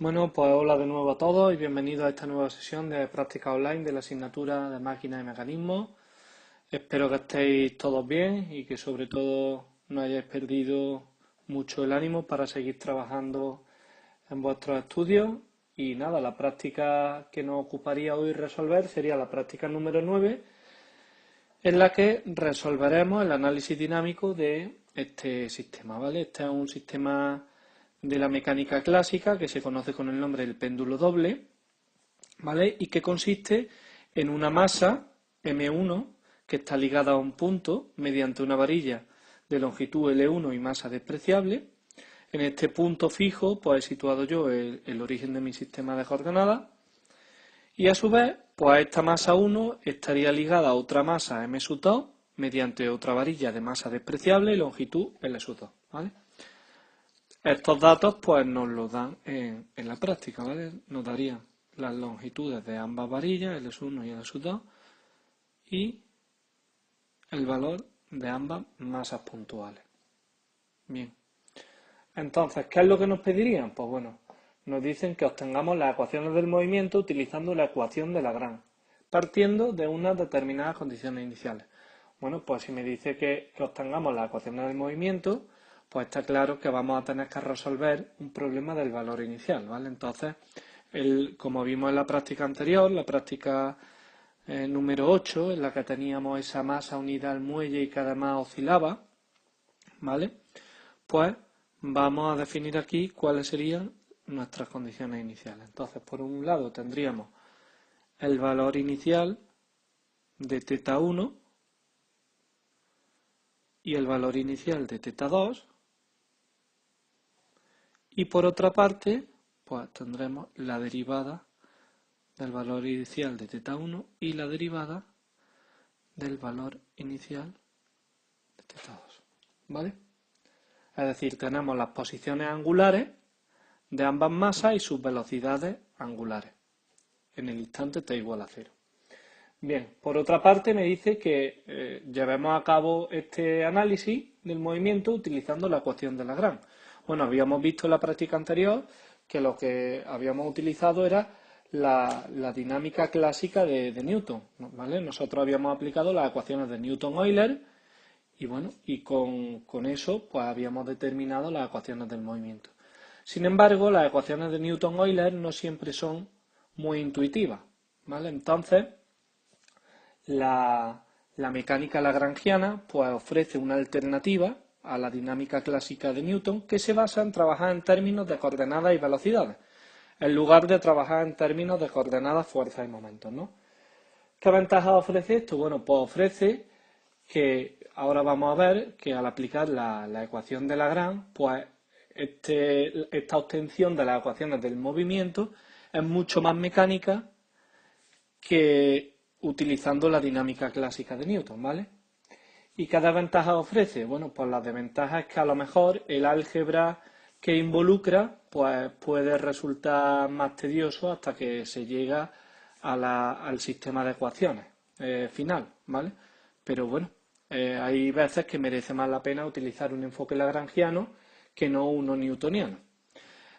Bueno, pues hola de nuevo a todos y bienvenidos a esta nueva sesión de práctica online de la asignatura de máquinas y mecanismos. Espero que estéis todos bien y que sobre todo no hayáis perdido mucho el ánimo para seguir trabajando en vuestros estudios. Y nada, la práctica que nos ocuparía hoy resolver sería la práctica número 9, en la que resolveremos el análisis dinámico de este sistema, ¿vale? Este es un sistema de la mecánica clásica que se conoce con el nombre del péndulo doble, ¿vale? Y que consiste en una masa M1 que está ligada a un punto mediante una varilla de longitud L1 y masa despreciable. En este punto fijo pues he situado yo el origen de mi sistema de coordenadas y a su vez pues esta masa 1 estaría ligada a otra masa M2 mediante otra varilla de masa despreciable y longitud L2, ¿vale? Estos datos pues nos los dan en la práctica, ¿vale? Nos darían las longitudes de ambas varillas, L1 y L2, y el valor de ambas masas puntuales. Bien. Entonces, ¿qué es lo que nos pedirían? Pues bueno, nos dicen que obtengamos las ecuaciones del movimiento utilizando la ecuación de Lagrange, partiendo de unas determinadas condiciones iniciales. Bueno, pues si me dice que obtengamos las ecuaciones del movimiento, pues está claro que vamos a tener que resolver un problema del valor inicial, ¿vale? Entonces, como vimos en la práctica anterior, la práctica número 8, en la que teníamos esa masa unida al muelle y que además oscilaba, ¿vale? Pues vamos a definir aquí cuáles serían nuestras condiciones iniciales. Entonces, por un lado tendríamos el valor inicial de θ1 y el valor inicial de θ2, y por otra parte, pues tendremos la derivada del valor inicial de θ1 y la derivada del valor inicial de θ2, ¿vale? Es decir, tenemos las posiciones angulares de ambas masas y sus velocidades angulares en el instante t igual a 0. Bien, por otra parte me dice que llevemos a cabo este análisis del movimiento utilizando la ecuación de Lagrange. Bueno, habíamos visto en la práctica anterior que lo que habíamos utilizado era la dinámica clásica de Newton, ¿vale? Nosotros habíamos aplicado las ecuaciones de Newton-Euler y bueno, y con eso pues habíamos determinado las ecuaciones del movimiento. Sin embargo, las ecuaciones de Newton-Euler no siempre son muy intuitivas, ¿vale? Entonces, la mecánica lagrangiana pues ofrece una alternativa a la dinámica clásica de Newton que se basa en trabajar en términos de coordenadas y velocidades, en lugar de trabajar en términos de coordenadas, fuerzas y momentos, ¿no? ¿Qué ventajas ofrece esto? Bueno, pues ofrece que ahora vamos a ver que al aplicar la ecuación de Lagrange, pues esta obtención de las ecuaciones del movimiento es mucho más mecánica que utilizando la dinámica clásica de Newton, ¿vale? ¿Y qué desventajas ofrece? Bueno, pues la desventaja es que a lo mejor el álgebra que involucra pues puede resultar más tedioso hasta que se llega al sistema de ecuaciones final, ¿vale? Pero bueno, hay veces que merece más la pena utilizar un enfoque lagrangiano que no uno newtoniano.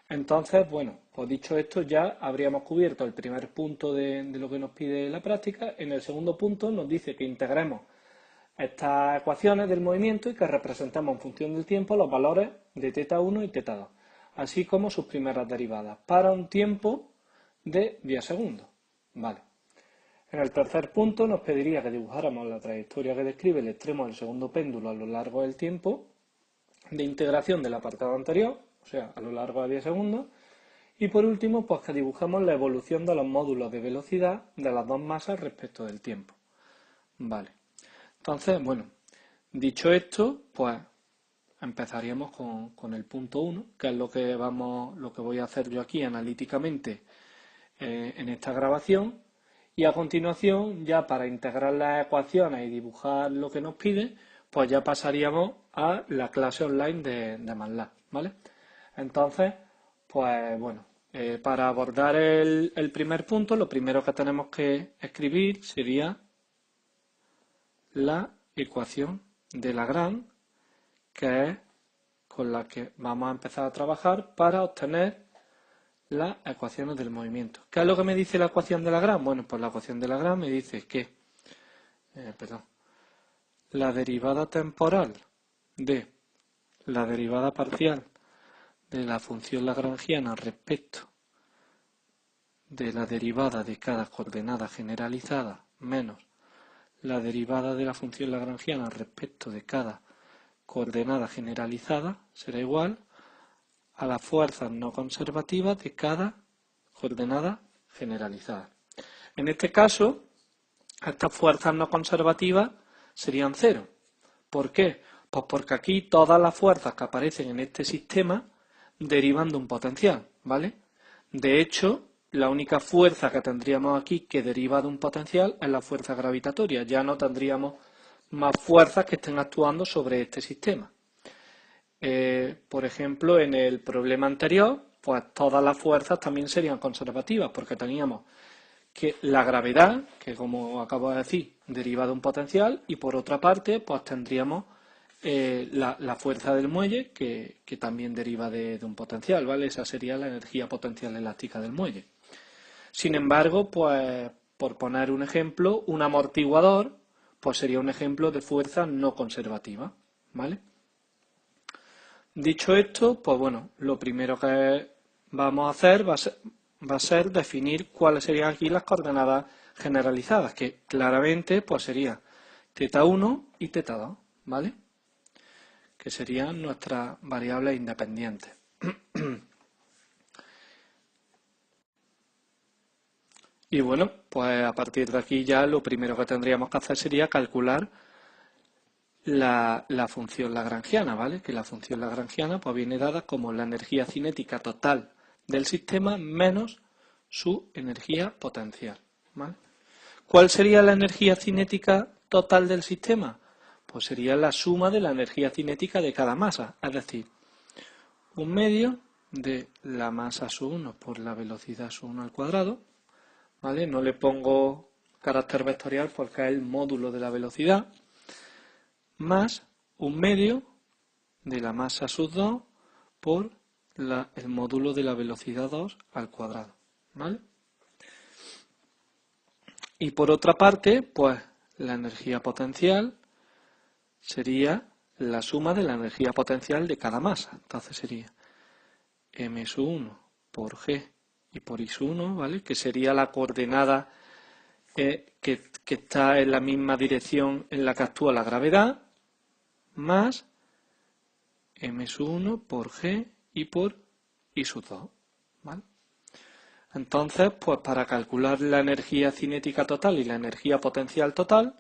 Entonces, bueno, pues dicho esto, ya habríamos cubierto el primer punto de lo que nos pide la práctica. En el segundo punto nos dice que integremos estas ecuaciones del movimiento y que representemos en función del tiempo los valores de θ1 y θ2, así como sus primeras derivadas, para un tiempo de 10 segundos. Vale. En el tercer punto nos pediría que dibujáramos la trayectoria que describe el extremo del segundo péndulo a lo largo del tiempo de integración del apartado anterior, o sea, a lo largo de 10 segundos. Y por último, pues que dibujemos la evolución de los módulos de velocidad de las dos masas respecto del tiempo. Vale. Entonces, bueno, dicho esto, pues empezaríamos con el punto 1, que es lo que voy a hacer yo aquí analíticamente en esta grabación. Y a continuación, ya para integrar las ecuaciones y dibujar lo que nos pide, pues ya pasaríamos a la clase online de MATLAB, ¿vale? Entonces, pues bueno, para abordar el primer punto, lo primero que tenemos que escribir sería la ecuación de Lagrange, que es con la que vamos a empezar a trabajar para obtener las ecuaciones del movimiento. ¿Qué es lo que me dice la ecuación de Lagrange? Bueno, pues la ecuación de Lagrange me dice que la derivada temporal de la derivada parcial de la función lagrangiana respecto de la derivada de cada coordenada generalizada menos la derivada de la función lagrangiana respecto de cada coordenada generalizada será igual a las fuerzas no conservativas de cada coordenada generalizada. En este caso, estas fuerzas no conservativas serían cero. ¿Por qué? Pues porque aquí todas las fuerzas que aparecen en este sistema derivan de un potencial, ¿vale? De hecho, la única fuerza que tendríamos aquí que deriva de un potencial es la fuerza gravitatoria. Ya no tendríamos más fuerzas que estén actuando sobre este sistema. Por ejemplo, en el problema anterior, pues todas las fuerzas también serían conservativas, porque teníamos que la gravedad, que como acabo de decir, deriva de un potencial, y por otra parte, pues tendríamos la fuerza del muelle, que también deriva de un potencial, ¿vale? Esa sería la energía potencial elástica del muelle. Sin embargo, pues por poner un ejemplo, un amortiguador, pues sería un ejemplo de fuerza no conservativa, ¿vale? Dicho esto, pues bueno, lo primero que vamos a hacer va a ser definir cuáles serían aquí las coordenadas generalizadas, que claramente pues sería θ1 y θ2, ¿vale? Que serían nuestras variables independientes. Y bueno, pues a partir de aquí ya lo primero que tendríamos que hacer sería calcular la función lagrangiana, ¿vale? Que la función lagrangiana pues viene dada como la energía cinética total del sistema menos su energía potencial, ¿vale? ¿Cuál sería la energía cinética total del sistema? Pues sería la suma de la energía cinética de cada masa, es decir, un medio de la masa sub 1 por la velocidad sub 1 al cuadrado, ¿vale? No le pongo carácter vectorial porque es el módulo de la velocidad, más un medio de la masa sub 2 por el módulo de la velocidad 2 al cuadrado, ¿vale? Y por otra parte, pues la energía potencial sería la suma de la energía potencial de cada masa. Entonces sería m sub 1 por g y por i sub 1, ¿vale? Que sería la coordenada que está en la misma dirección en la que actúa la gravedad, más m sub 1 por g y por i sub 2, ¿vale? Entonces, pues para calcular la energía cinética total y la energía potencial total,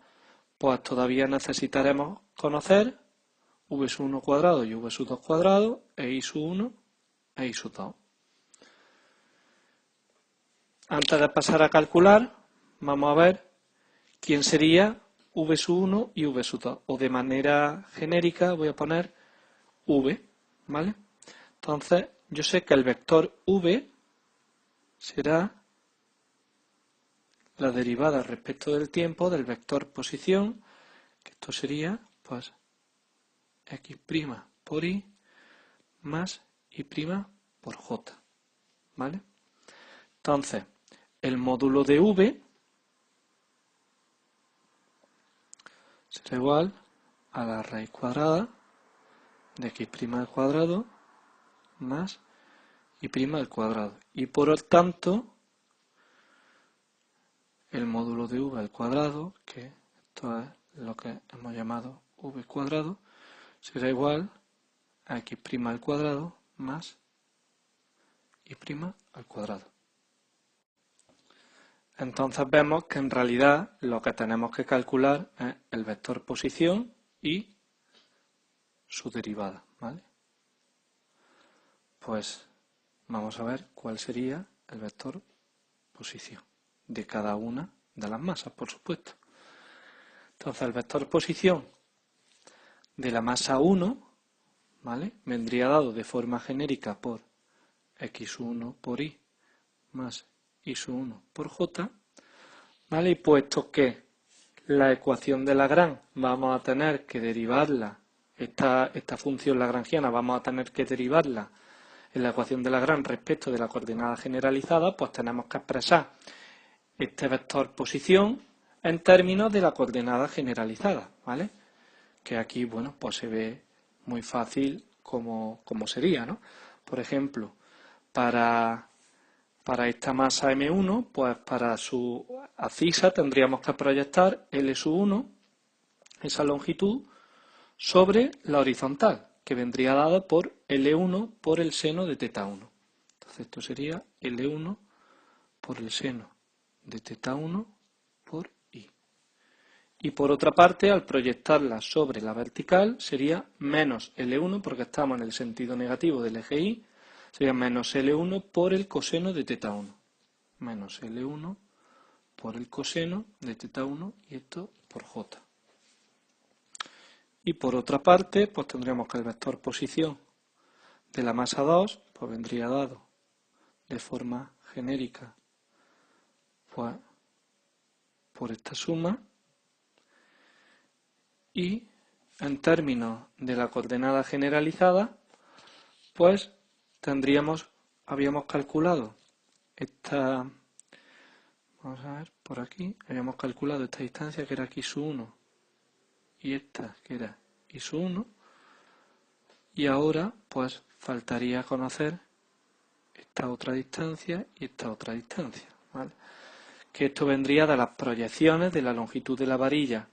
pues todavía necesitaremos conocer v sub 1 cuadrado y v sub 2 cuadrado, e i sub 1 e i sub 2. Antes de pasar a calcular, vamos a ver quién sería v sub 1 y v sub 2. O de manera genérica voy a poner v, ¿vale? Entonces, yo sé que el vector v será la derivada respecto del tiempo del vector posición, que esto sería, pues, x' por y más y' por j, ¿vale? Entonces, el módulo de v será igual a la raíz cuadrada de x' al cuadrado más y' al cuadrado. Y por lo tanto, el módulo de v al cuadrado, que esto es lo que hemos llamado v cuadrado, será igual a x' al cuadrado más y' al cuadrado. Entonces vemos que en realidad lo que tenemos que calcular es el vector posición y su derivada, ¿vale? Pues vamos a ver cuál sería el vector posición de cada una de las masas, por supuesto. Entonces el vector posición de la masa 1, ¿vale? Vendría dado de forma genérica por x1 por y más y sub 1 por j, ¿vale? Y puesto que la ecuación de Lagrange vamos a tener que derivarla, esta función lagrangiana vamos a tener que derivarla En la ecuación de Lagrange respecto de la coordenada generalizada, pues tenemos que expresar este vector posición en términos de la coordenada generalizada, ¿vale? Que aquí, bueno, pues se ve muy fácil cómo sería, ¿no? Por ejemplo, para esta masa M1, pues para su abscisa tendríamos que proyectar L1, esa longitud, sobre la horizontal, que vendría dada por L1 por el seno de θ1. Entonces esto sería L1 por el seno de θ1 por I. Y por otra parte, al proyectarla sobre la vertical, sería menos L1, porque estamos en el sentido negativo del eje Y, sería menos L1 por el coseno de θ1. Menos L1 por el coseno de θ1 y esto por J. Y por otra parte, pues tendríamos que el vector posición de la masa 2, pues vendría dado de forma genérica, pues por esta suma. Y en términos de la coordenada generalizada, pues habíamos calculado esta, vamos a ver, por aquí, habíamos calculado esta distancia que era aquí su 1 y esta que era I su 1, y ahora pues faltaría conocer esta otra distancia y esta otra distancia, ¿vale? Que esto vendría de las proyecciones de la longitud de la varilla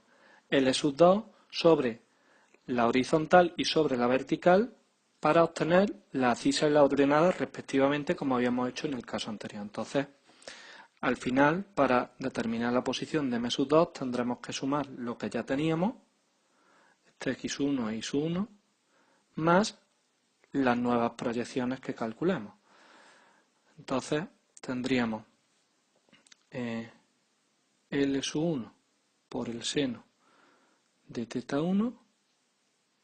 L2 sobre la horizontal y sobre la vertical para obtener la abscisa y la ordenada respectivamente, como habíamos hecho en el caso anterior. Entonces, al final, para determinar la posición de M2 tendremos que sumar lo que ya teníamos, este X1 y Y1, más las nuevas proyecciones que calculemos. Entonces, tendríamos L1 por el seno de θ1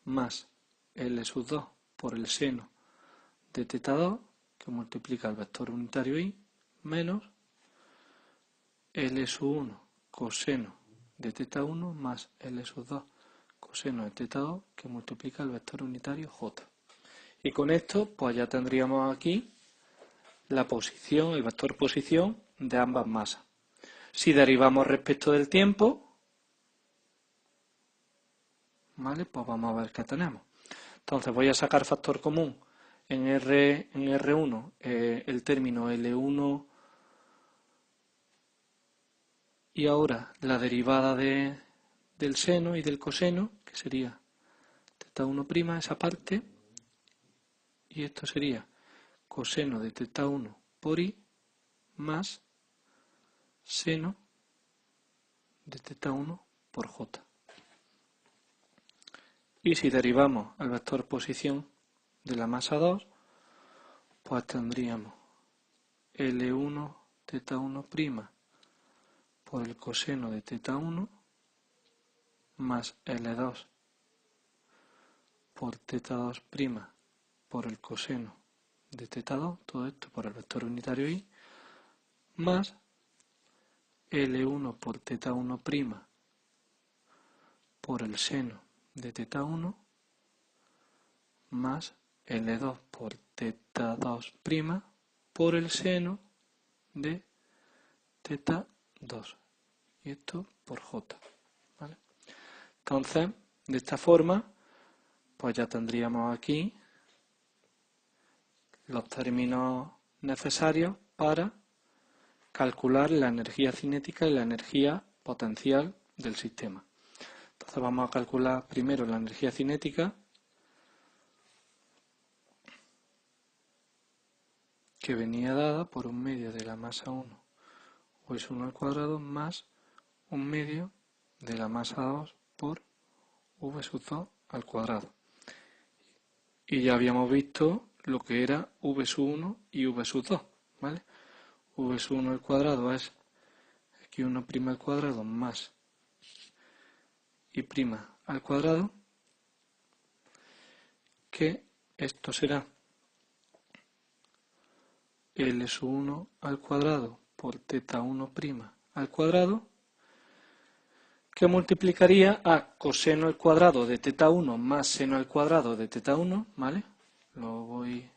más L2 por el seno de θ2, que multiplica el vector unitario I, menos L1 coseno de θ1 más L2 coseno de θ2, que multiplica el vector unitario J. Y con esto, pues ya tendríamos aquí la posición, el vector posición de ambas masas. Si derivamos respecto del tiempo, ¿vale? Pues vamos a ver qué tenemos. Entonces voy a sacar factor común en R1 el término L1 y ahora la derivada del seno y del coseno, que sería θ1', esa parte, y esto sería coseno de θ1 por I más seno de θ1 por J. Y si derivamos el vector posición de la masa 2, pues tendríamos L1 θ1' por el coseno de θ1 más L2 por θ2' por el coseno de θ2, todo esto por el vector unitario I, más L1 por θ1' por el seno de θ1 más L2 por θ2' por el seno de θ2, y esto por J, ¿vale? Entonces, de esta forma, pues ya tendríamos aquí los términos necesarios para calcular la energía cinética y la energía potencial del sistema. Entonces vamos a calcular primero la energía cinética, que venía dada por un medio de la masa 1 V1 al cuadrado más un medio de la masa 2 por V2 al cuadrado. Y ya habíamos visto lo que era V1 y V2, ¿vale? V1 al cuadrado es X1' al cuadrado más Y' al cuadrado, que esto será L1 al cuadrado por θ1' al cuadrado, que multiplicaría a coseno al cuadrado de θ1 más seno al cuadrado de θ1, ¿vale? Lo voy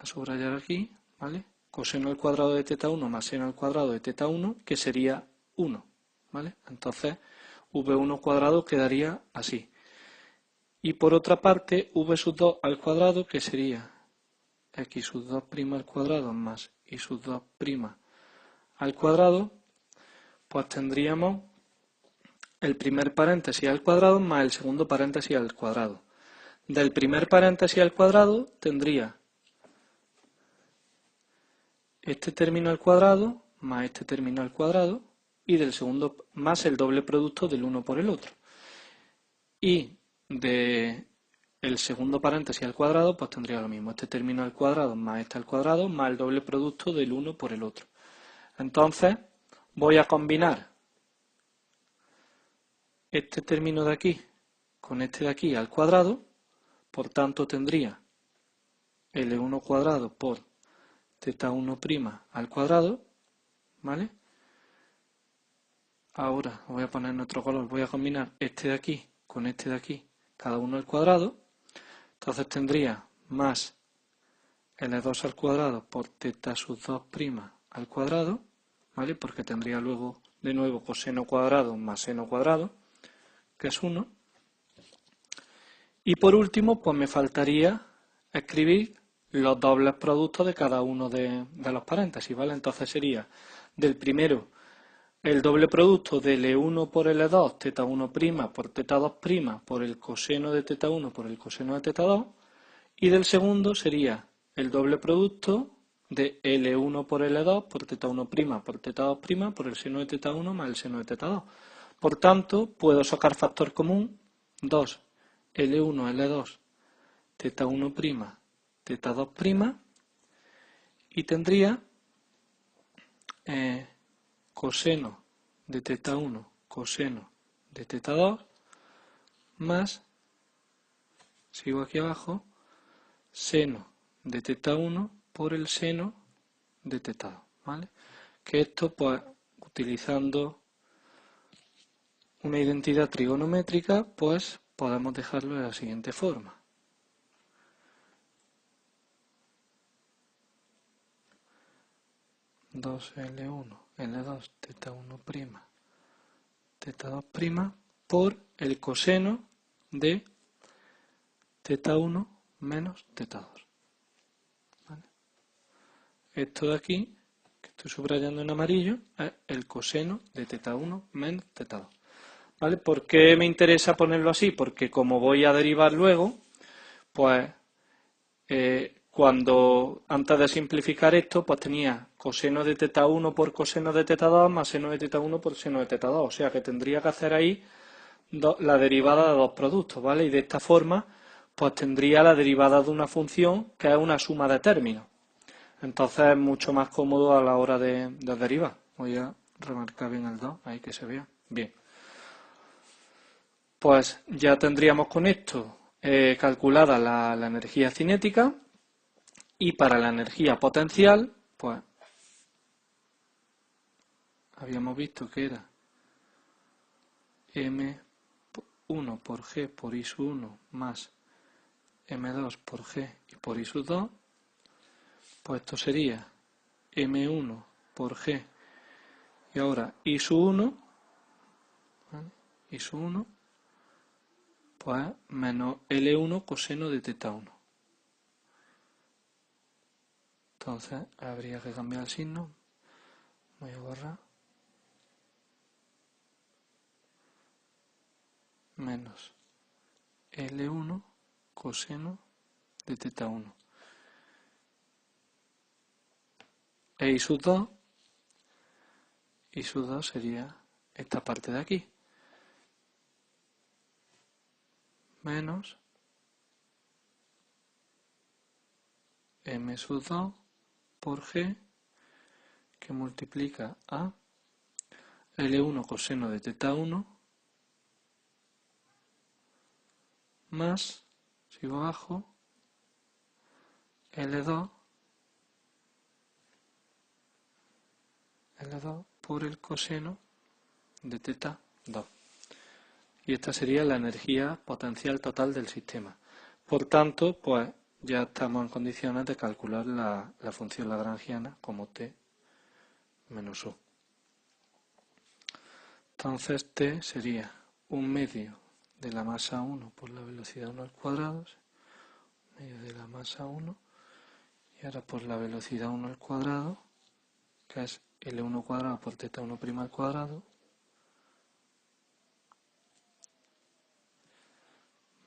a subrayar aquí, ¿vale? Coseno al cuadrado de teta 1 más seno al cuadrado de teta 1, que sería 1, ¿vale? Entonces, v1 cuadrado quedaría así. Y por otra parte, v sub 2 al cuadrado, que sería x sub 2' al cuadrado más y sub 2' al cuadrado, pues tendríamos el primer paréntesis al cuadrado más el segundo paréntesis al cuadrado. Del primer paréntesis al cuadrado tendría este término al cuadrado más este término al cuadrado, y del segundo más el doble producto del uno por el otro. Y de el segundo paréntesis al cuadrado, pues tendría lo mismo, este término al cuadrado más este al cuadrado más el doble producto del uno por el otro. Entonces voy a combinar este término de aquí con este de aquí al cuadrado, por tanto tendría L1 cuadrado por teta 1' al cuadrado, ¿vale? Ahora voy a poner en otro color, voy a combinar este de aquí con este de aquí, cada uno al cuadrado. Entonces tendría más L2 al cuadrado por teta sub 2' al cuadrado, ¿vale? Porque tendría luego de nuevo coseno cuadrado más seno cuadrado, que es 1. Y por último, pues me faltaría escribir los dobles productos de cada uno de los paréntesis, ¿vale? Entonces sería del primero el doble producto de L1 por L2, teta 1' por teta 2' por el coseno de teta 1 por el coseno de teta 2, y del segundo sería el doble producto de L1 por L2 por teta 1' por teta 2' por el seno de teta 1 más el seno de teta 2. Por tanto, puedo sacar factor común 2 L1, L2, teta 1', teta 2', y tendría coseno de teta 1, coseno de teta 2, más, sigo aquí abajo, seno de teta 1 por el seno de teta 2, ¿vale? Que esto, pues, utilizando una identidad trigonométrica, pues podemos dejarlo de la siguiente forma. L1, L2, teta 1', teta 2' por el coseno de teta 1 menos teta 2. ¿Vale? Esto de aquí, que estoy subrayando en amarillo, es el coseno de teta 1 menos teta 2. ¿Vale? ¿Por qué me interesa ponerlo así? Porque como voy a derivar luego, pues cuando antes de simplificar esto, pues tenía coseno de teta 1 por coseno de teta 2 más seno de teta 1 por seno de teta 2. O sea que tendría que hacer ahí la derivada de dos productos, ¿vale? Y de esta forma, pues tendría la derivada de una función que es una suma de términos. Entonces es mucho más cómodo a la hora de derivar. Voy a remarcar bien el 2, ahí que se vea. Bien. Pues ya tendríamos con esto calculada la energía cinética, y para la energía potencial, pues habíamos visto que era M1 por G por I sub 1 más M2 por G y por I sub 2, pues esto sería M1 por G y ahora I sub 1, ¿vale? I sub 1, pues menos L1 coseno de teta 1. Entonces habría que cambiar el signo. Voy a borrar. Menos L1 coseno de teta 1. E I sub 2. I sub 2 sería esta parte de aquí. Menos M sub 2 por G, que multiplica a L1 coseno de teta 1 más, sigo abajo, L2 por el coseno de teta 2. Y esta sería la energía potencial total del sistema. Por tanto, pues ya estamos en condiciones de calcular la función lagrangiana como t menos u. Entonces t sería 1/2 de la masa 1 por la velocidad 1 al cuadrado, medio de la masa 1, y ahora por la velocidad 1 al cuadrado, que es L1 cuadrado por teta 1' al cuadrado,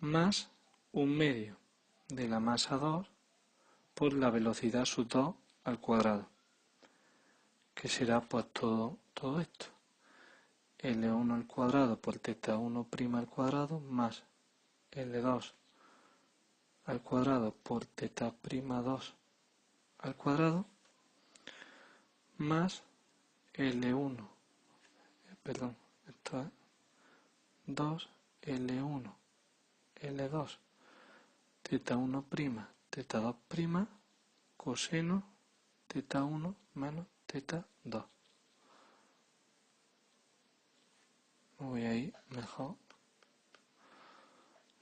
más 1/2 de la masa 2 por la velocidad sub 2 al cuadrado, que será pues todo esto. L1 al cuadrado por teta 1' al cuadrado más L2 al cuadrado por teta' 2 al cuadrado más L1, perdón, esto es 2 L1, L2, teta 1', teta 2', coseno teta 1 menos teta 2. Voy a ir mejor.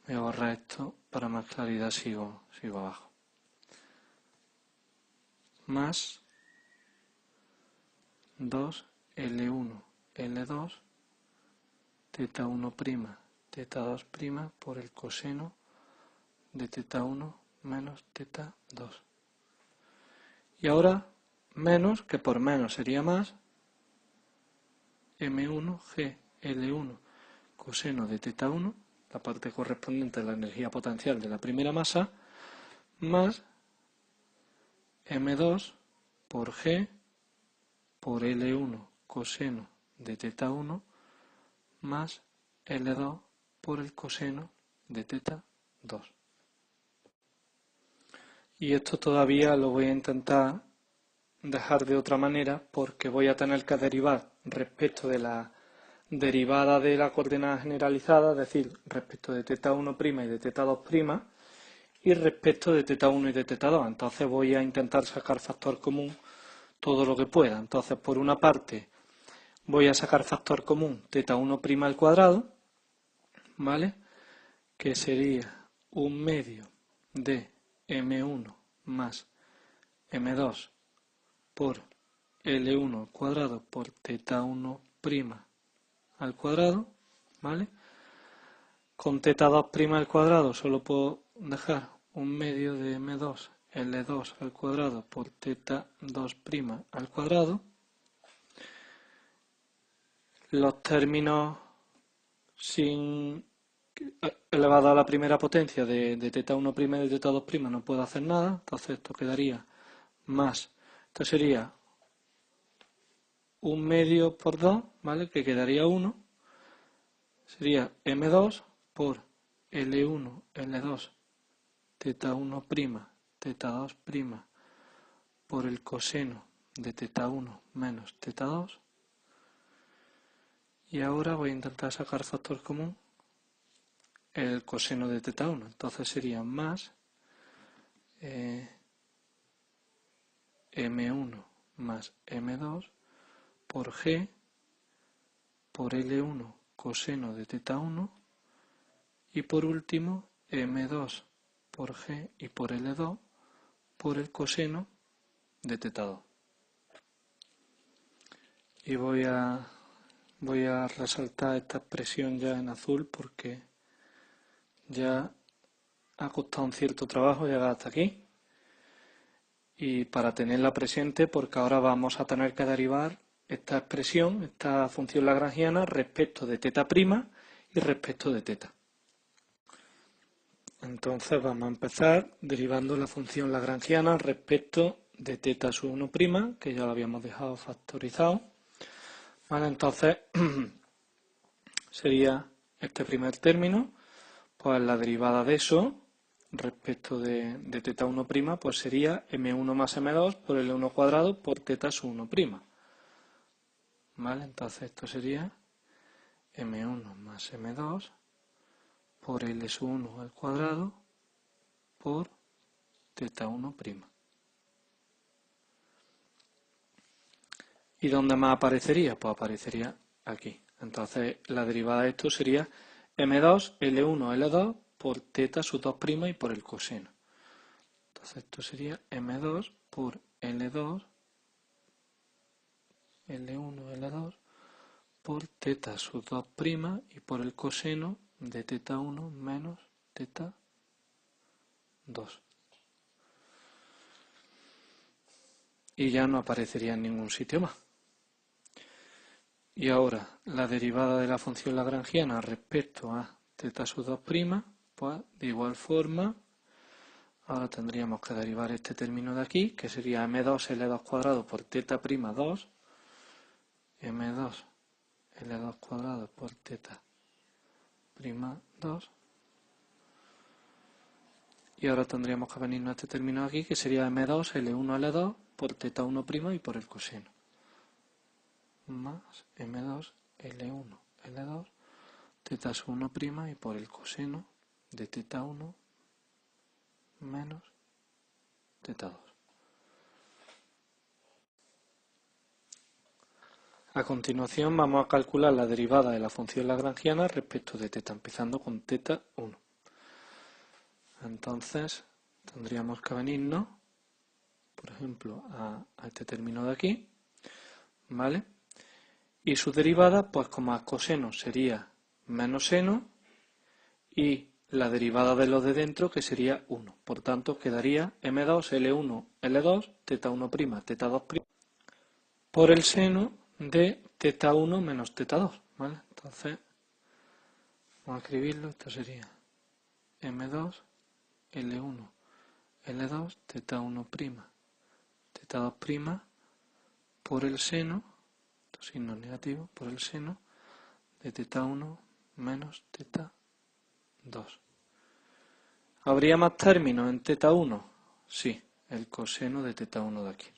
Voy a borrar esto para más claridad, sigo abajo. Más 2 L1, L2, teta 1', teta 2' por el coseno de teta 1 menos teta 2. Y ahora menos, que por menos sería más, M1G L1 coseno de teta 1, la parte correspondiente a la energía potencial de la primera masa, más M2 por G por L1 coseno de teta 1 más L2 por el coseno de teta 2. Y esto todavía lo voy a intentar dejar de otra manera porque voy a tener que derivar respecto de la derivada de la coordenada generalizada, es decir, respecto de teta 1' y de teta 2' y respecto de teta 1 y de teta 2. Entonces voy a intentar sacar factor común todo lo que pueda. Entonces, por una parte, voy a sacar factor común teta 1' al cuadrado, ¿vale? Que sería 1/2 de M1 más M2 por L1 al cuadrado por teta 1' al cuadrado, ¿vale? Con teta 2' al cuadrado solo puedo dejar 1/2 de M2 L2 al cuadrado por teta 2' al cuadrado. Los términos sin elevado a la primera potencia de teta 1' y de teta 2' no puedo hacer nada, entonces esto quedaría más, esto sería 1/2 por 2, ¿vale? Que quedaría 1, sería M2 por L1, L2, teta 1', teta 2' por el coseno de teta 1 menos teta 2. Y ahora voy a intentar sacar factor común el coseno de teta 1. Entonces sería más M1 más M2 por G por L1 coseno de teta 1 y por último M2 por G y por L2 por el coseno de teta 2. Y voy a resaltar esta expresión ya en azul porque ya ha costado un cierto trabajo llegar hasta aquí. Y para tenerla presente, porque ahora vamos a tener que derivar esta expresión, esta función lagrangiana, respecto de teta' y respecto de teta. Entonces vamos a empezar derivando la función lagrangiana respecto de teta sub 1', que ya lo habíamos dejado factorizado. Vale, entonces sería este primer término, pues la derivada de eso respecto de teta 1', pues sería M1 más M2 por L1 cuadrado por teta sub 1'. ¿Vale? Entonces esto sería M1 más M2 por L sub 1 al cuadrado por teta 1'. ¿Y dónde más aparecería? Pues aparecería aquí. Entonces la derivada de esto sería M2, L1, L2 por teta sub 2' y por el coseno. Entonces esto sería M2 por L2, L1, L2, por teta sub 2' y por el coseno de teta 1 menos teta 2. Y ya no aparecería en ningún sitio más. Y ahora, la derivada de la función lagrangiana respecto a teta sub 2', pues de igual forma, ahora tendríamos que derivar este término de aquí, que sería m2 L2 cuadrado por teta' 2, m2 L2 cuadrado por teta' 2, y ahora tendríamos que venirnos a este término de aquí, que sería m2 L1 L2 por teta 1' y por el coseno, más m2 L1 L2 teta sub 1' y por el coseno de teta 1 menos teta 2. A continuación vamos a calcular la derivada de la función lagrangiana respecto de teta, empezando con teta 1. Entonces tendríamos que venirnos, por ejemplo, a este término de aquí, ¿vale? Y su derivada, pues como a coseno sería menos seno, y la derivada de lo de dentro, que sería 1. Por tanto, quedaría m2 L1 L2 teta 1', teta 2' por el seno de teta 1 menos teta 2, ¿vale? Entonces, vamos a escribirlo, esto sería m2 L1 L2 teta 1', teta 2' por el seno, estos signos negativos, por el seno de teta 1 menos teta 2. ¿Habría más términos en teta 1? Sí, el coseno de teta 1 de aquí.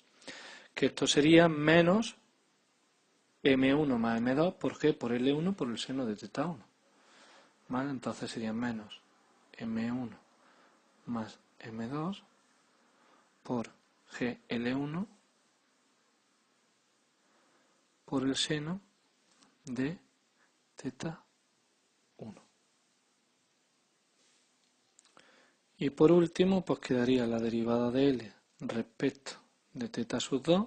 Que esto sería menos m1 más m2 por g por L1 por el seno de teta 1. ¿Vale? Entonces sería menos m1 más m2 por g L1 por el seno de teta 1. Y por último, pues quedaría la derivada de L respecto de teta sub 2,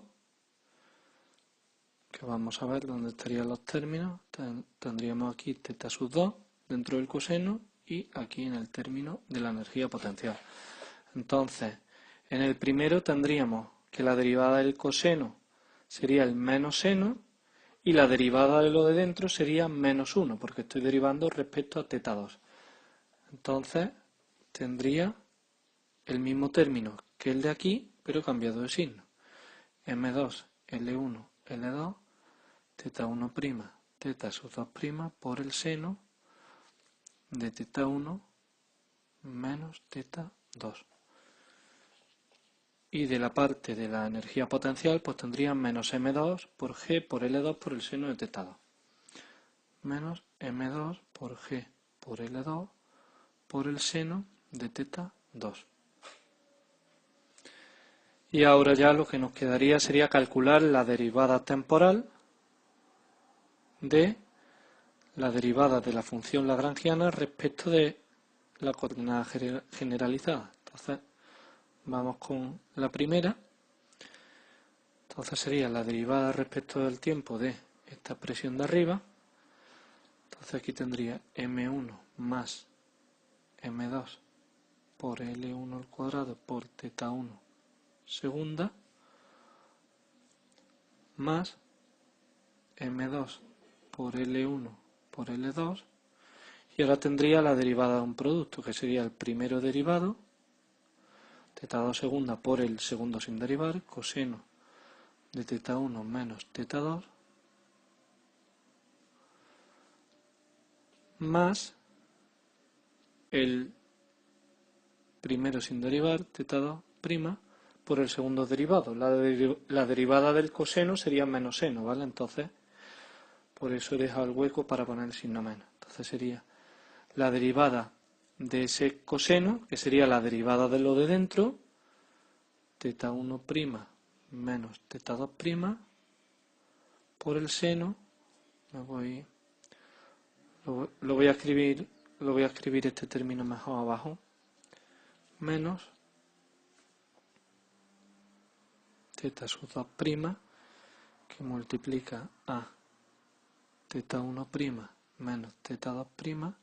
que vamos a ver dónde estarían los términos. Tendríamos aquí teta sub 2 dentro del coseno y aquí en el término de la energía potencial. Entonces, en el primero tendríamos que la derivada del coseno sería el menos seno y la derivada de lo de dentro sería menos 1, porque estoy derivando respecto a teta 2. Entonces, tendría el mismo término que el de aquí, pero cambiado de signo. M2, L1, L2, teta 1', teta sub 2' por el seno de teta 1 menos teta 2. Y de la parte de la energía potencial, pues tendría menos m2 por g por L2 por el seno de teta 2. Menos m2 por g por L2 por el seno de teta 2. Y ahora ya lo que nos quedaría sería calcular la derivada temporal de la derivada de la función lagrangiana respecto de la coordenada generalizada. Entonces, vamos con la primera. Entonces sería la derivada respecto del tiempo de esta expresión de arriba. Entonces aquí tendría m1 más m2 por L1 al cuadrado por teta 1 segunda más m2 por L1 por L2, y ahora tendría la derivada de un producto, que sería el primero derivado, teta 2 segunda por el segundo sin derivar, coseno de teta 1 menos teta 2, más el primero sin derivar, teta 2', por el segundo derivado. La derivada del coseno sería menos seno, ¿vale? Entonces, por eso he dejado el hueco para poner el signo menos. Entonces sería la derivada de ese coseno, que sería la derivada de lo de dentro, teta 1' menos teta 2', por el seno, lo voy a escribir este término mejor abajo, menos teta sub 2' que multiplica a teta 1' menos teta 2'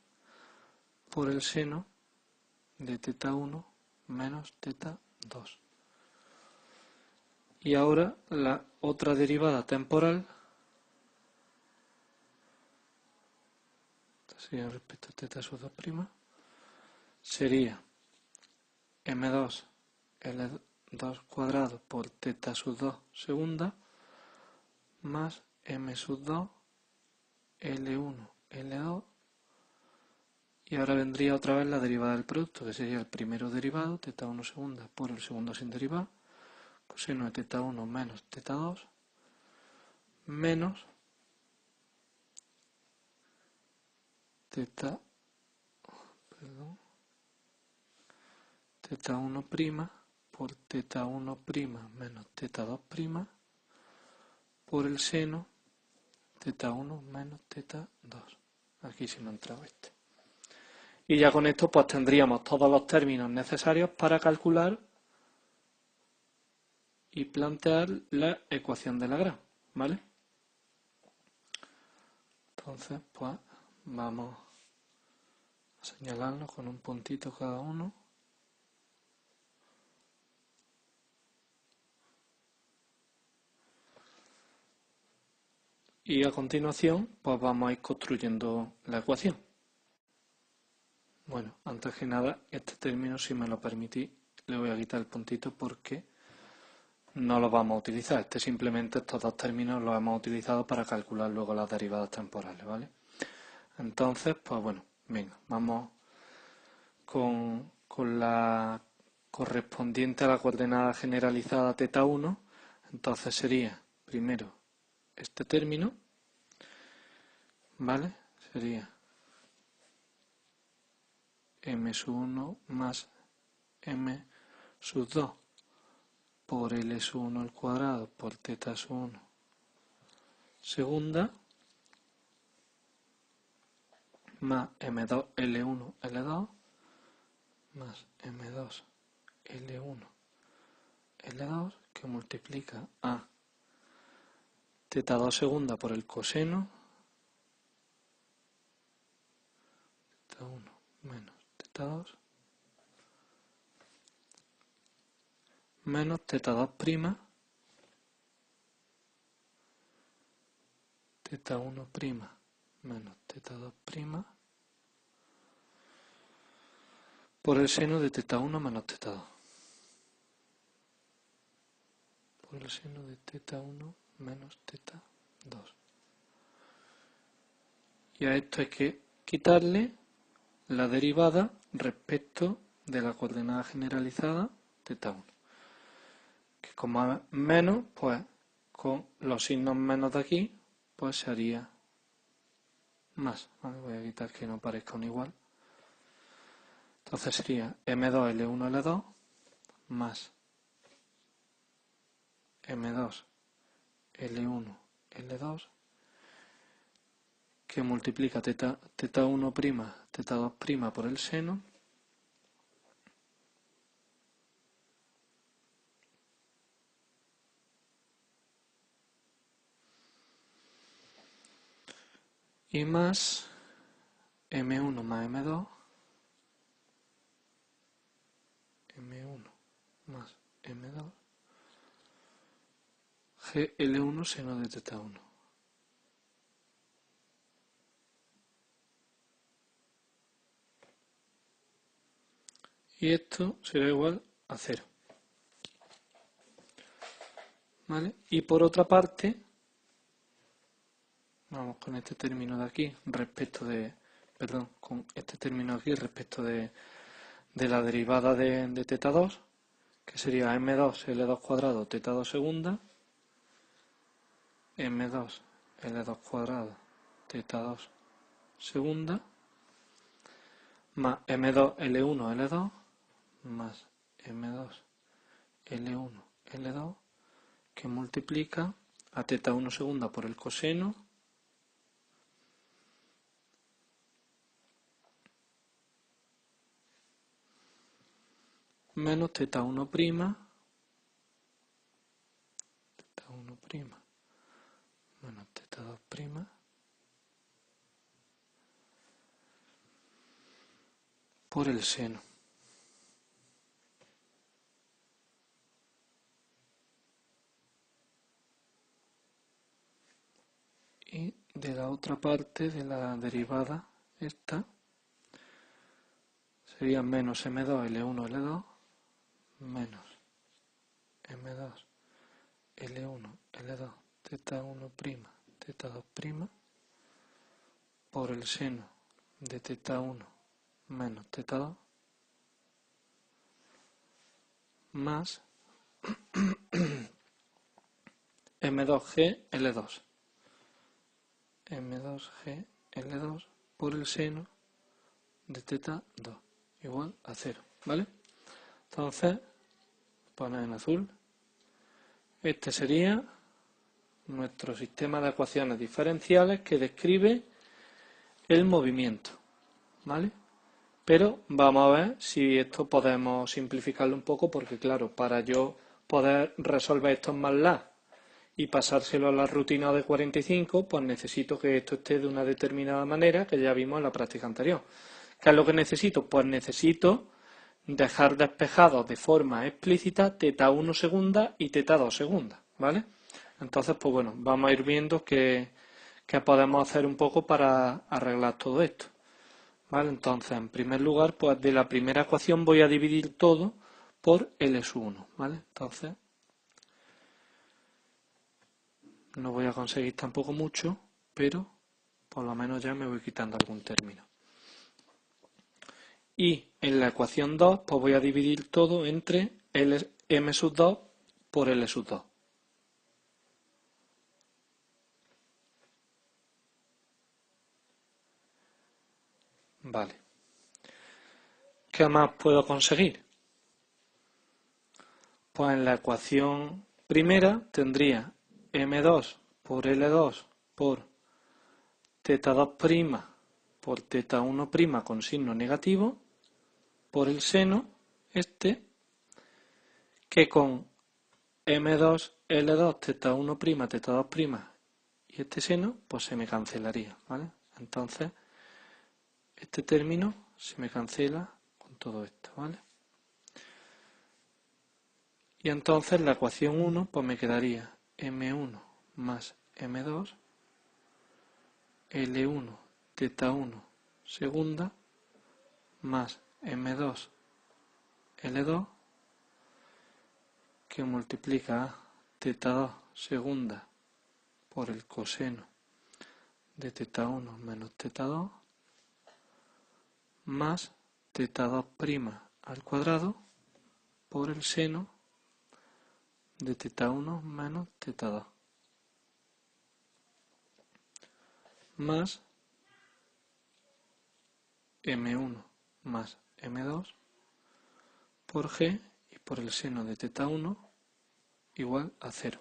por el seno de teta 1 menos teta 2. Y ahora la otra derivada temporal sería respecto a teta sub 2' sería m2 L2 cuadrado por teta sub 2 segunda más m sub 2 L1 L2, y ahora vendría otra vez la derivada del producto, que sería el primero derivado, teta 1 segunda por el segundo sin derivar, coseno de teta 1 menos teta 2, menos teta 1' por teta 1' menos teta 2' por el seno teta 1 menos teta 2. Aquí sí me ha entrado este. Y ya con esto pues tendríamos todos los términos necesarios para calcular y plantear la ecuación de Lagrange, ¿vale? Entonces pues vamos a señalarlos con un puntito cada uno. Y a continuación pues vamos a ir construyendo la ecuación. Bueno, antes que nada, este término, si me lo permitís, le voy a quitar el puntito porque no lo vamos a utilizar. Simplemente estos dos términos los hemos utilizado para calcular luego las derivadas temporales, ¿vale? Entonces, pues bueno, venga, vamos con la correspondiente a la coordenada generalizada teta 1. Entonces sería, primero, este término, ¿vale? Sería m sub 1 más m sub 2 por L sub 1 al cuadrado por teta sub 1 segunda más m2 L1 L2 más m2 L1 L2 que multiplica a teta 2 segunda por el coseno teta 1 menos teta 2 menos teta 2' teta 1' menos teta 2' por el seno de teta 1 menos teta 2. Por el seno de teta 1 menos teta 2. Y a esto hay que quitarle la derivada respecto de la coordenada generalizada teta 1. Que como es menos, pues con los signos menos de aquí, pues se haría más. ¿Vale? Voy a quitar que no parezcan igual. Entonces sería m2 L1 L2 más m2 L1 L2 que multiplica teta 1', teta 2' por el seno y más m1 más m2 m1 más m2 gl1 seno de teta 1. Y esto será igual a 0. ¿Vale? Y por otra parte, vamos con este término de aquí respecto de, perdón, con este término aquí respecto de la derivada de teta 2, que sería m2 L2 cuadrado teta 2 segunda, m2 L2 cuadrado teta 2 segunda, más m2 L1 L2 más m2 L1 L2 que multiplica a teta 1 segunda por el coseno menos teta 1' 1' menos teta 2' por el seno. Y de la otra parte de la derivada, esta sería menos m2 L1 L2 menos m2 L1 L2 teta 1' teta 2' por el seno de teta 1 menos teta 2 más m2g L2 m2g L2 por el seno de teta 2 igual a 0, ¿vale? Entonces, poner en azul, este sería nuestro sistema de ecuaciones diferenciales que describe el movimiento, ¿vale? Pero vamos a ver si esto podemos simplificarlo un poco, porque claro, para yo poder resolver esto en MATLAB y pasárselo a la rutina de 45, pues necesito que esto esté de una determinada manera que ya vimos en la práctica anterior. ¿Qué es lo que necesito? Pues necesito dejar despejados de forma explícita teta 1 segunda y teta 2 segunda, ¿vale? Entonces, pues bueno, vamos a ir viendo qué podemos hacer un poco para arreglar todo esto, ¿vale? Entonces, en primer lugar, pues de la primera ecuación voy a dividir todo por L1, ¿vale? Entonces, no voy a conseguir tampoco mucho, pero por lo menos ya me voy quitando algún término. Y en la ecuación 2, pues voy a dividir todo entre m2 por L2. Vale. ¿Qué más puedo conseguir? Pues en la ecuación primera tendría m2 por L2 por teta 2' por teta 1' con signo negativo por el seno este, que con m2 L2 teta 1' teta 2' y este seno pues se me cancelaría, ¿vale? Entonces este término se me cancela con todo esto, ¿vale? Y entonces la ecuación 1 pues me quedaría m1 más m2 L1 teta 1 segunda más m2 L2 que multiplica a teta 2 segunda por el coseno de teta 1 menos teta 2 más teta 2' al cuadrado por el seno de teta 1 menos teta 2 más m1 más m2 por g y por el seno de teta 1 igual a 0.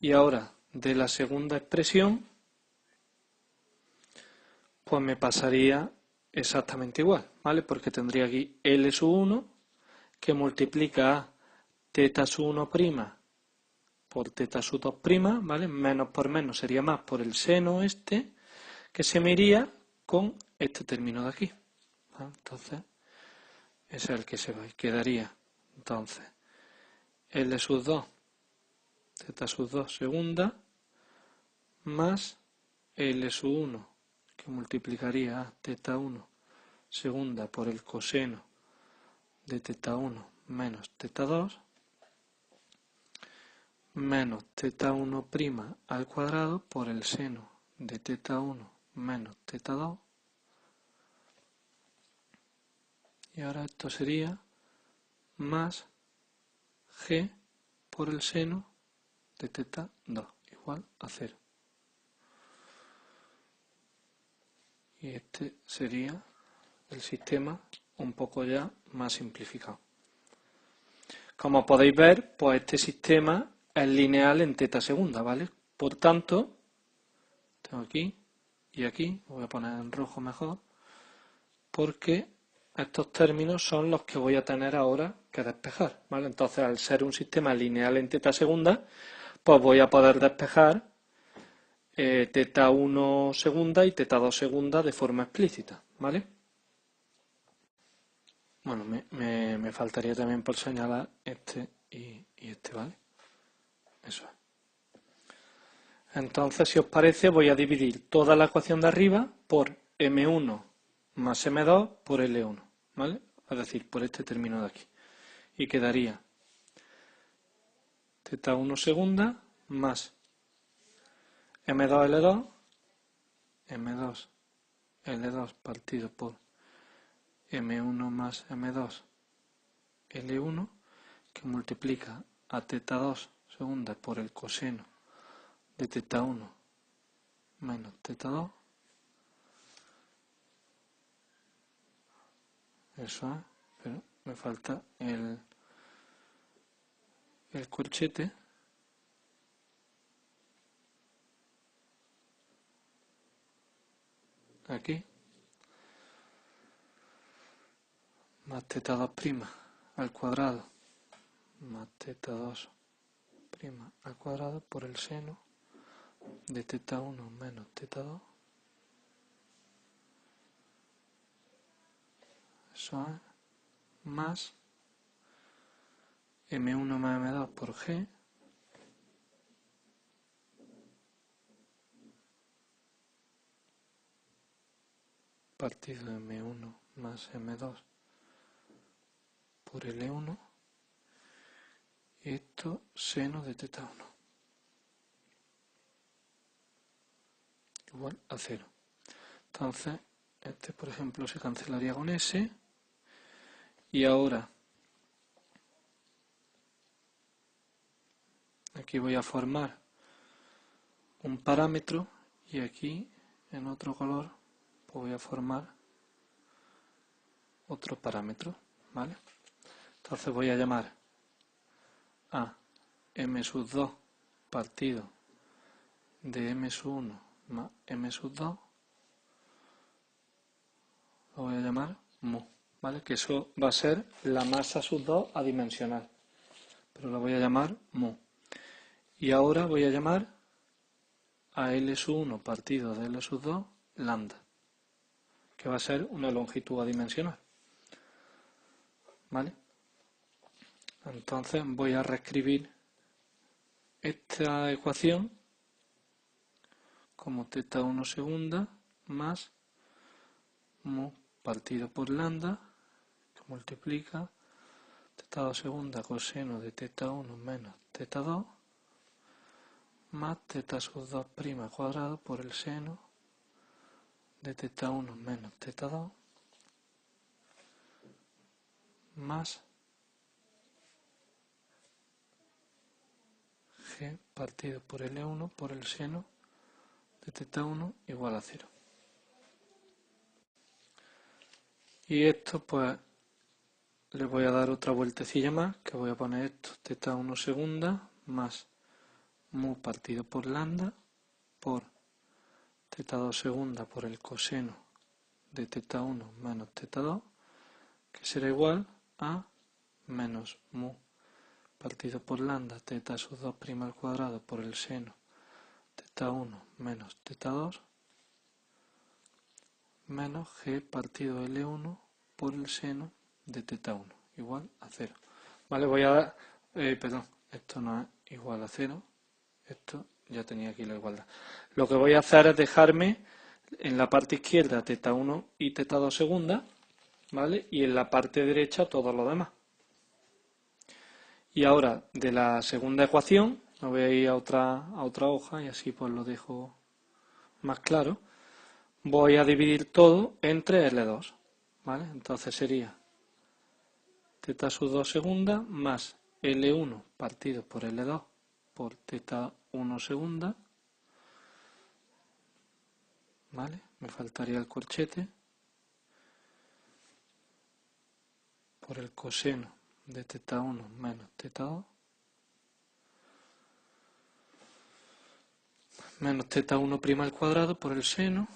Y ahora de la segunda expresión pues me pasaría exactamente igual, ¿vale? Porque tendría aquí L1 que multiplica a teta 1' por teta 2', ¿vale? Menos por menos sería más por el seno este, que se me iría con este término de aquí, ¿vale? Entonces, ese es el que se va y quedaría, entonces, L2, teta 2 segunda, más L1, que multiplicaría a teta 1 segunda por el coseno de teta 1 menos teta 2, menos teta 1' al cuadrado por el seno de teta 1 menos teta 2. Y ahora esto sería más g por el seno de teta 2 igual a 0. Y este sería el sistema un poco ya más simplificado. Como podéis ver, pues este sistema es lineal en teta segunda, ¿vale? Por tanto, tengo aquí y aquí, lo voy a poner en rojo mejor, porque estos términos son los que voy a tener ahora que despejar, ¿vale? Entonces, al ser un sistema lineal en teta segunda, pues voy a poder despejar teta 1 segunda y teta 2 segunda de forma explícita, ¿vale? Bueno, me faltaría también por señalar este y este, ¿vale? Eso es. Entonces, si os parece, voy a dividir toda la ecuación de arriba por M1 más M2 por L1, ¿vale? Es decir, por este término de aquí. Y quedaría teta 1 segunda más M2 L2, M2 L2 partido por M1 más M2 L1, que multiplica a teta 2 segunda por el coseno de teta 1 menos teta 2. Eso es, pero me falta el corchete. Aquí. Más teta 2 prima al cuadrado más teta 2 prima al cuadrado por el seno de teta 1 menos teta 2. Eso es más M1 más M2 por G partido de M1 más M2 por L1 y esto seno de teta 1 igual a 0. Entonces, este por ejemplo se cancelaría con S y ahora aquí voy a formar un parámetro y aquí en otro color pues voy a formar otro parámetro, ¿vale? Entonces voy a llamar a m sub 2 partido de m sub 1 más m sub 2, lo voy a llamar mu, ¿vale? Que eso va a ser la masa sub 2 adimensional, pero lo voy a llamar mu. Y ahora voy a llamar a L sub 1 partido de L sub 2 lambda, que va a ser una longitud adimensional, ¿vale? Entonces voy a reescribir esta ecuación como teta 1 segunda más mu partido por lambda, que multiplica teta 2 segunda coseno de teta 1 menos teta 2 más teta sub 2 prima cuadrado por el seno de teta 1 menos teta 2 más g partido por L1 por el seno de teta 1 igual a 0. Y esto pues le voy a dar otra vueltecilla más, que voy a poner esto, teta 1 segunda más mu partido por lambda por teta 2 segunda por el coseno de teta 1 menos teta 2, que será igual a menos mu partido por lambda teta sub 2 prima al cuadrado por el seno teta 1 menos teta 2 menos g partido L1 por el seno de teta 1 igual a 0. Vale, voy a dar, perdón, esto no es igual a 0, esto ya tenía aquí la igualdad. Lo que voy a hacer es dejarme en la parte izquierda teta 1 y teta 2 segunda, ¿vale? Y en la parte derecha todo lo demás. Y ahora, de la segunda ecuación, me voy a ir a otra hoja y así pues lo dejo más claro. Voy a dividir todo entre L2, ¿vale? Entonces sería teta sub 2 segunda más L1 partido por L2 por teta 1 segunda, ¿vale? Me faltaría el corchete por el coseno de teta 1 menos teta 2 menos teta 1 prima al cuadrado por el seno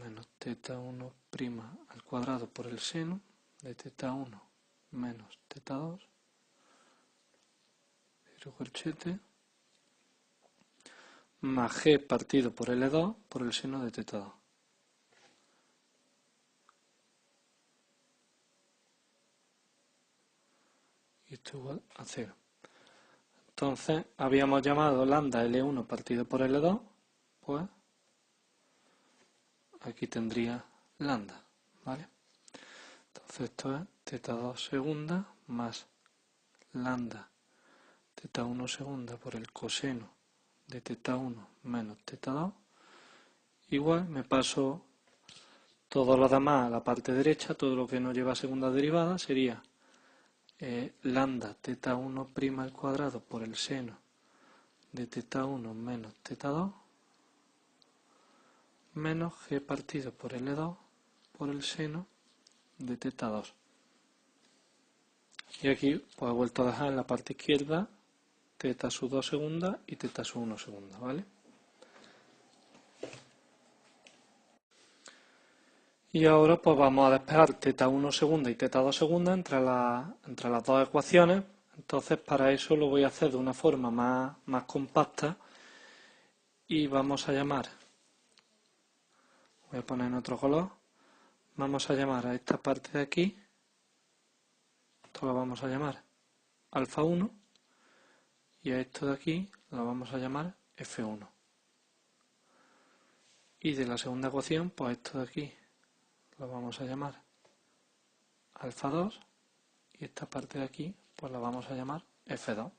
menos teta 1 prima al cuadrado por el seno de θ1 menos θ2, cierro corchete, más g partido por L2 por el seno de θ2. Y esto igual a 0. Entonces, habíamos llamado lambda L1 partido por L2, pues aquí tendría lambda, ¿vale? Entonces esto es θ2 segunda más lambda θ1 segunda por el coseno de θ1 menos θ2, igual me paso todo lo demás a la parte derecha, todo lo que no lleva segunda derivada sería lambda θ1' al cuadrado por el seno de θ1 menos θ2 menos g partido por L2 por el seno de θ2. Y aquí pues he vuelto a dejar en la parte izquierda θ2 segunda y θ1 segunda, ¿vale? Y ahora pues vamos a despejar θ1 segunda y θ2 segunda entre las dos ecuaciones. Entonces para eso lo voy a hacer de una forma más compacta y vamos a llamar, voy a poner en otro color, vamos a llamar a esta parte de aquí, esto lo vamos a llamar alfa 1 y a esto de aquí lo vamos a llamar F1. Y de la segunda ecuación, pues esto de aquí lo vamos a llamar alfa 2 y esta parte de aquí pues la vamos a llamar F2.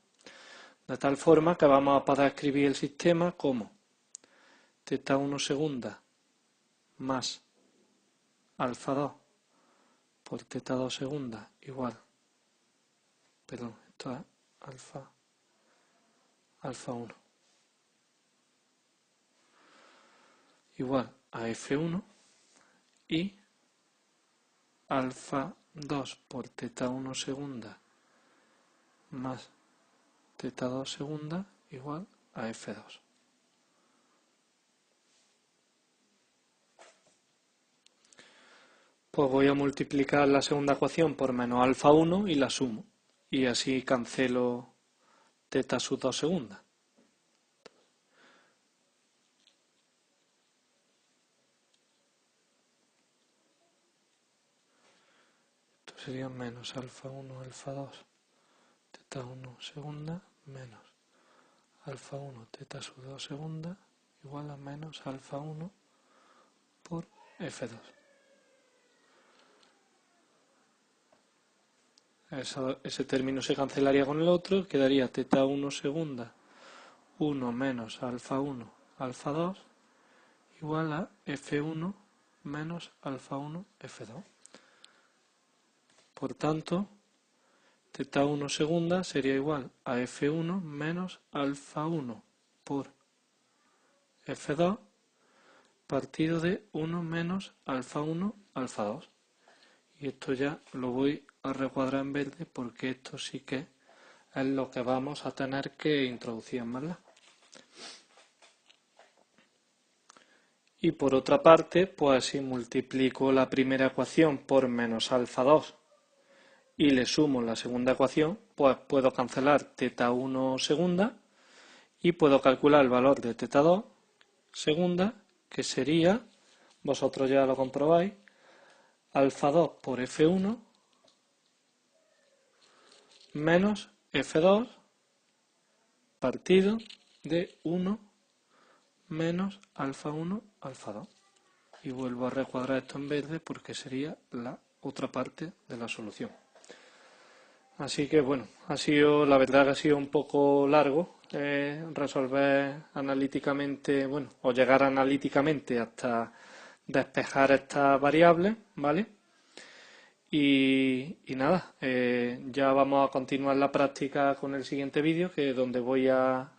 De tal forma que vamos a poder escribir el sistema como θ1 segunda más alfa 2 por θ2 segunda igual, perdón, esto es alfa 1 igual a F1 y alfa 2 por θ1 segunda más θ2 segunda igual a F2. Pues voy a multiplicar la segunda ecuación por menos alfa 1 y la sumo. Y así cancelo θ sub 2 segunda. Esto sería menos alfa 1, alfa 2, θ1 segunda menos alfa 1, θ sub 2 segunda igual a menos alfa 1 por F2. Ese término se cancelaría con el otro, quedaría θ1 segunda 1 menos alfa 1 alfa 2 igual a F1 menos alfa 1 F2. Por tanto, θ1 segunda sería igual a F1 menos alfa 1 por F2 partido de 1 menos alfa 1 alfa 2. Y esto ya lo voy a recuadrar en verde porque esto sí que es lo que vamos a tener que introducir en MATLAB. Y por otra parte, pues si multiplico la primera ecuación por menos alfa 2 y le sumo la segunda ecuación, pues puedo cancelar θ1 segunda y puedo calcular el valor de θ2 segunda, que sería, vosotros ya lo comprobáis, alfa 2 por F1 menos F2 partido de 1 menos alfa 1 alfa 2. Y vuelvo a recuadrar esto en verde porque sería la otra parte de la solución. Así que bueno, la verdad que ha sido un poco largo resolver analíticamente, bueno, o llegar analíticamente hasta despejar estas variables, ¿vale? Y nada, ya vamos a continuar la práctica con el siguiente vídeo, que es donde voy a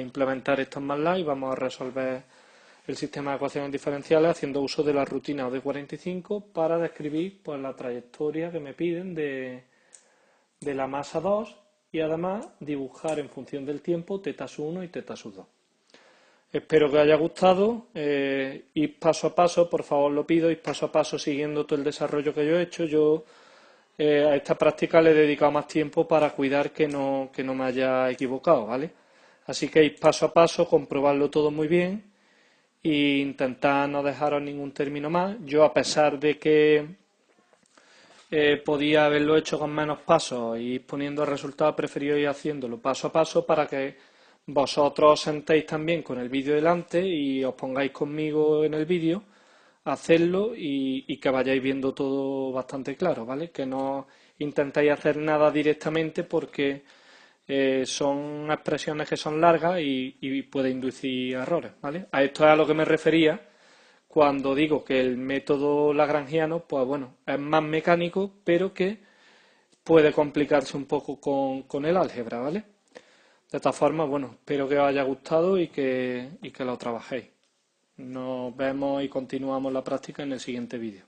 implementar esto en MATLAB y vamos a resolver el sistema de ecuaciones diferenciales haciendo uso de la rutina OD45 para describir pues, la trayectoria que me piden de la masa 2 y además dibujar en función del tiempo θ1 y θ2. Espero que os haya gustado, ir paso a paso, por favor lo pido, ir paso a paso siguiendo todo el desarrollo que yo he hecho. Yo a esta práctica le he dedicado más tiempo para cuidar que no me haya equivocado, ¿vale? Así que ir paso a paso, comprobarlo todo muy bien e intentar no dejaros ningún término más. Yo, a pesar de que podía haberlo hecho con menos pasos y ir poniendo el resultado, preferido ir haciéndolo paso a paso para que vosotros os sentéis también con el vídeo delante y os pongáis conmigo en el vídeo, hacerlo y que vayáis viendo todo bastante claro, ¿vale? Que no intentéis hacer nada directamente porque son expresiones que son largas y puede inducir errores, ¿vale? A esto es a lo que me refería cuando digo que el método lagrangiano, pues bueno, es más mecánico, pero que puede complicarse un poco con el álgebra, ¿vale? De todas formas, bueno, espero que os haya gustado y que lo trabajéis. Nos vemos y continuamos la práctica en el siguiente vídeo.